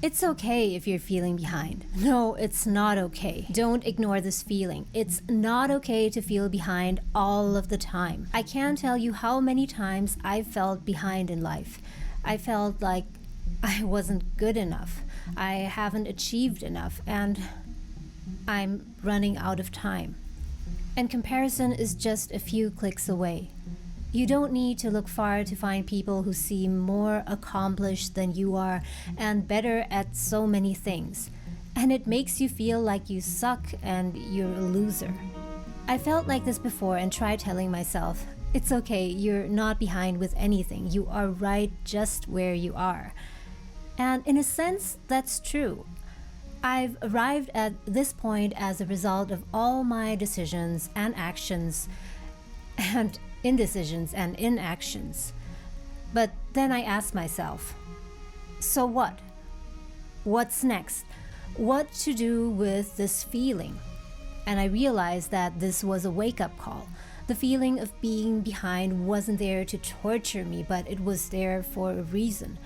It's okay if you're feeling behind. No, it's not okay. Don't ignore this feeling. It's not okay to feel behind all of the time. I can't tell you how many times I felt behind in life. I felt like I wasn't good enough. I haven't achieved enough, and I'm running out of time. And comparison is just a few clicks away. You don't need to look far to find people who seem more accomplished than you are and better at so many things. And it makes you feel like you suck and you're a loser. I felt like this before and tried telling myself, it's okay, you're not behind with anything. You are right just where you are. And in a sense, that's true. I've arrived at this point as a result of all my decisions and actions and indecisions and inactions. But then I asked myself, so what? What's next? What to do with this feeling? And I realized that this was a wake-up call. The feeling of being behind wasn't there to torture me, but it was there for a reason.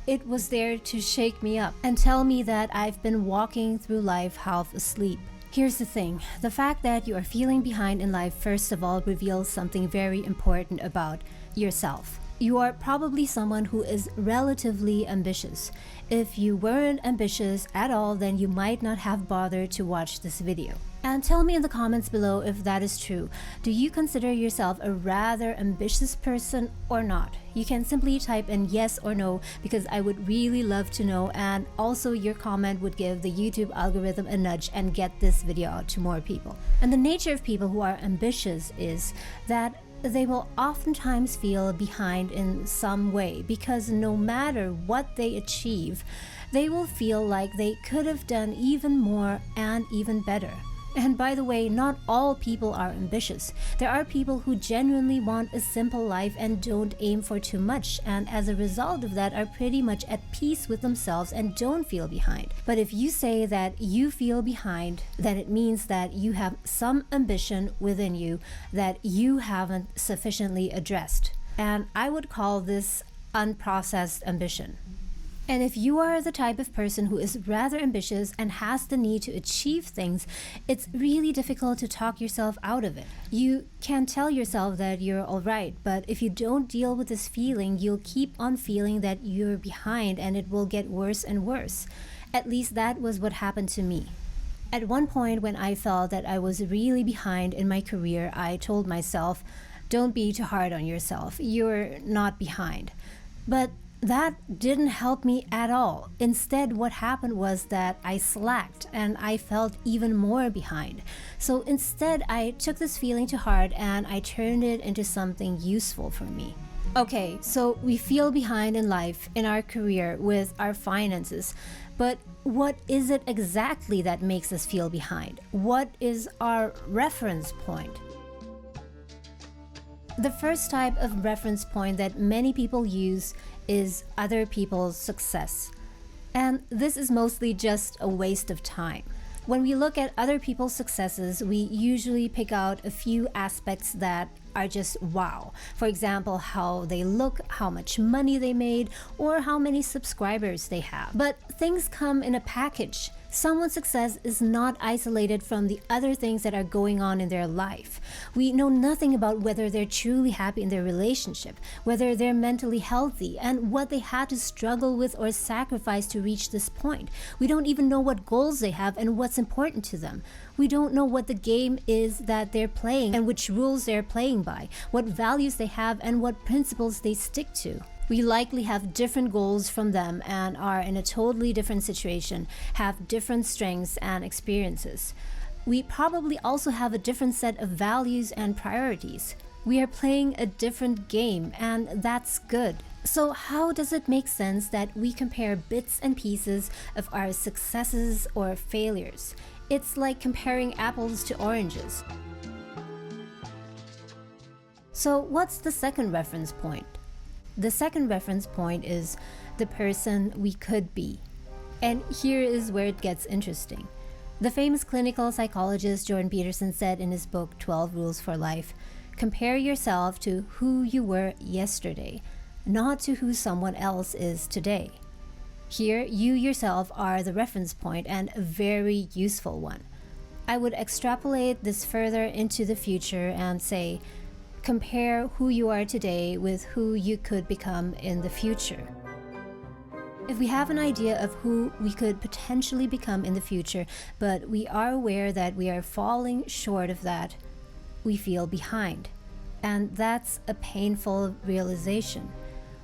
It was there to shake me up and tell me that I've been walking through life half asleep. Here's the thing, the fact that you are feeling behind in life first of all reveals something very important about yourself. You are probably someone who is relatively ambitious. If you weren't ambitious at all, then you might not have bothered to watch this video. And tell me in the comments below if that is true. Do you consider yourself a rather ambitious person or not? You can simply type in yes or no because I would really love to know, and also your comment would give the YouTube algorithm a nudge and get this video out to more people. And the nature of people who are ambitious is that they will oftentimes feel behind in some way because no matter what they achieve, they will feel like they could have done even more and even better. And by the way, not all people are ambitious. There are people who genuinely want a simple life and don't aim for too much, and as a result of that are pretty much at peace with themselves and don't feel behind. But if you say that you feel behind, then it means that you have some ambition within you that you haven't sufficiently addressed. And I would call this unprocessed ambition. And if you are the type of person who is rather ambitious and has the need to achieve things, it's really difficult to talk yourself out of it. You can tell yourself that you're alright, but if you don't deal with this feeling, you'll keep on feeling that you're behind and it will get worse and worse. At least that was what happened to me. At one point when I felt that I was really behind in my career, I told myself, don't be too hard on yourself, you're not behind. But that didn't help me at all. Instead, what happened was that I slacked and I felt even more behind. So instead, I took this feeling to heart and I turned it into something useful for me. Okay, so we feel behind in life, in our career, with our finances. But what is it exactly that makes us feel behind? What is our reference point? The first type of reference point that many people use is other people's success. And this is mostly just a waste of time. When we look at other people's successes, we usually pick out a few aspects that are just wow. For example, how they look, how much money they made, or how many subscribers they have. But things come in a package. Someone's success is not isolated from the other things that are going on in their life. We know nothing about whether they're truly happy in their relationship, whether they're mentally healthy, and what they had to struggle with or sacrifice to reach this point. We don't even know what goals they have and what's important to them. We don't know what the game is that they're playing and which rules they're playing by, what values they have and what principles they stick to. We likely have different goals from them and are in a totally different situation, have different strengths and experiences. We probably also have a different set of values and priorities. We are playing a different game, and that's good. So how does it make sense that we compare bits and pieces of our successes or failures? It's like comparing apples to oranges. So what's the second reference point? The second reference point is the person we could be. And here is where it gets interesting. The famous clinical psychologist Jordan Peterson said in his book 12 Rules for Life, compare yourself to who you were yesterday, not to who someone else is today. Here, you yourself are the reference point and a very useful one. I would extrapolate this further into the future and say, compare who you are today with who you could become in the future. If we have an idea of who we could potentially become in the future, but we are aware that we are falling short of that, we feel behind. And that's a painful realization.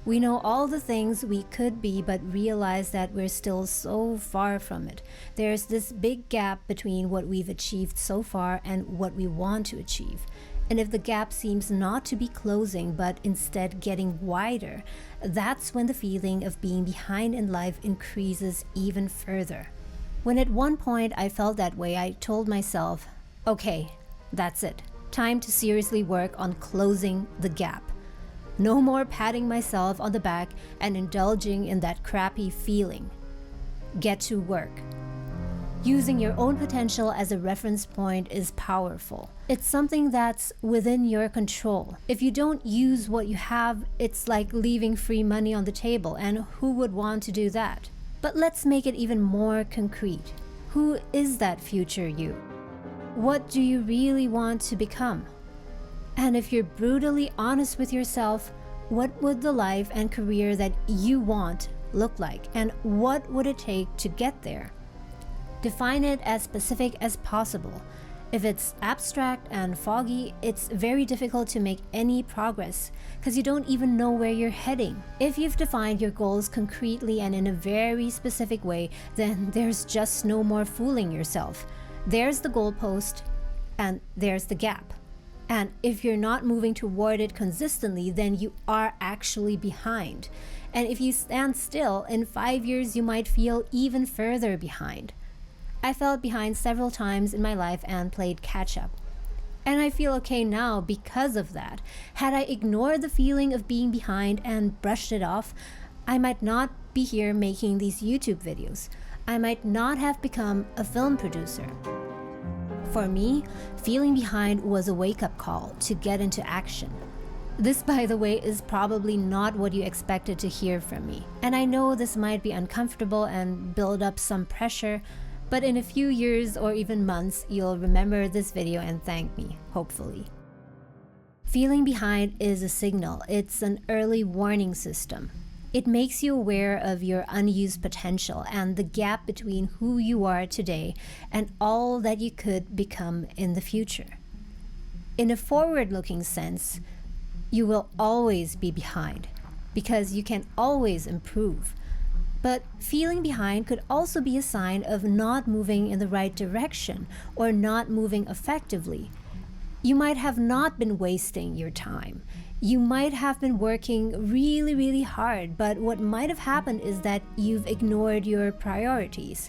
We know all the things we could be, but realize that we're still so far from it. There's this big gap between what we've achieved so far and what we want to achieve. And if the gap seems not to be closing, but instead getting wider, that's when the feeling of being behind in life increases even further. When at one point I felt that way, I told myself, okay, that's it. Time to seriously work on closing the gap. No more patting myself on the back and indulging in that crappy feeling. Get to work. Using your own potential as a reference point is powerful. It's something that's within your control. If you don't use what you have, it's like leaving free money on the table, and who would want to do that? But let's make it even more concrete. Who is that future you? What do you really want to become? And if you're brutally honest with yourself, what would the life and career that you want look like? And what would it take to get there? Define it as specific as possible. If it's abstract and foggy, it's very difficult to make any progress because you don't even know where you're heading. If you've defined your goals concretely and in a very specific way, then there's just no more fooling yourself. There's the goalpost and there's the gap. And if you're not moving toward it consistently, then you are actually behind. And if you stand still, in 5 years you might feel even further behind. I felt behind several times in my life and played catch-up. And I feel okay now because of that. Had I ignored the feeling of being behind and brushed it off, I might not be here making these YouTube videos. I might not have become a film producer. For me, feeling behind was a wake-up call to get into action. This, by the way, is probably not what you expected to hear from me. And I know this might be uncomfortable and build up some pressure, but in a few years or even months, you'll remember this video and thank me, hopefully. Feeling behind is a signal. It's an early warning system. It makes you aware of your unused potential and the gap between who you are today and all that you could become in the future. In a forward-looking sense, you will always be behind because you can always improve. But feeling behind could also be a sign of not moving in the right direction or not moving effectively. You might have not been wasting your time. You might have been working really, really hard, but what might have happened is that you've ignored your priorities.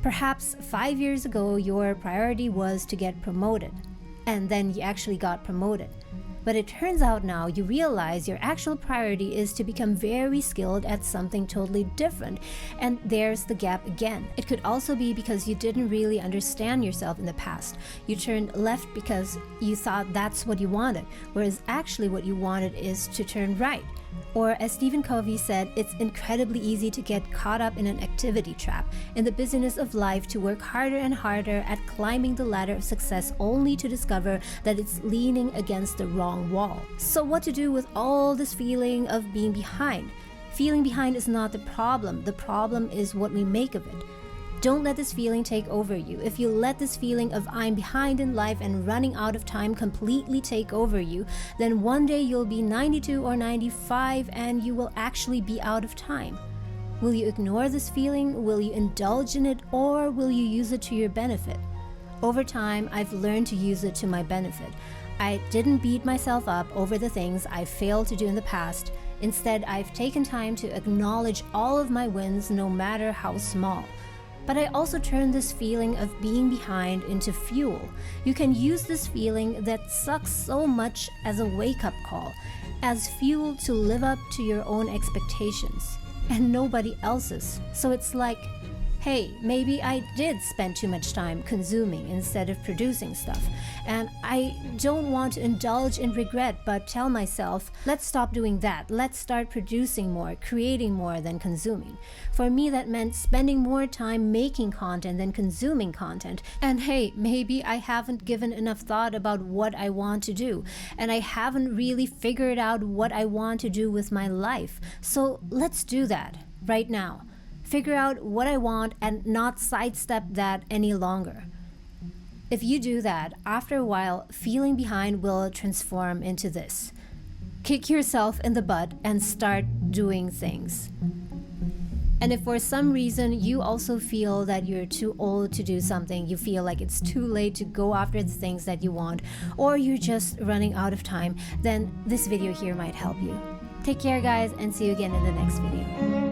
Perhaps 5 years ago, your priority was to get promoted, and then you actually got promoted. But it turns out now you realize your actual priority is to become very skilled at something totally different, and there's the gap again. It could also be because you didn't really understand yourself in the past. You turned left because you thought that's what you wanted, whereas actually what you wanted is to turn right. Or as Stephen Covey said, it's incredibly easy to get caught up in an activity trap, in the busyness of life, to work harder and harder at climbing the ladder of success only to discover that it's leaning against the wrong wall. So what to do with all this feeling of being behind? Feeling behind is not the problem. The problem is what we make of it. Don't let this feeling take over you. If you let this feeling of I'm behind in life and running out of time completely take over you, then one day you'll be 92 or 95 and you will actually be out of time. Will you ignore this feeling? Will you indulge in it? Or will you use it to your benefit? Over time, I've learned to use it to my benefit. I didn't beat myself up over the things I failed to do in the past. Instead, I've taken time to acknowledge all of my wins, no matter how small. But I also turned this feeling of being behind into fuel. You can use this feeling that sucks so much as a wake-up call, as fuel to live up to your own expectations, and nobody else's. So it's like, hey, maybe I did spend too much time consuming instead of producing stuff. And I don't want to indulge in regret, but tell myself, let's stop doing that. Let's start producing more, creating more than consuming. For me, that meant spending more time making content than consuming content. And hey, maybe I haven't given enough thought about what I want to do, and I haven't really figured out what I want to do with my life. So let's do that right now. Figure out what I want and not sidestep that any longer. If you do that, after a while, feeling behind will transform into this. Kick yourself in the butt and start doing things. And if for some reason you also feel that you're too old to do something, you feel like it's too late to go after the things that you want, or you're just running out of time, then this video here might help you. Take care, guys, and see you again in the next video.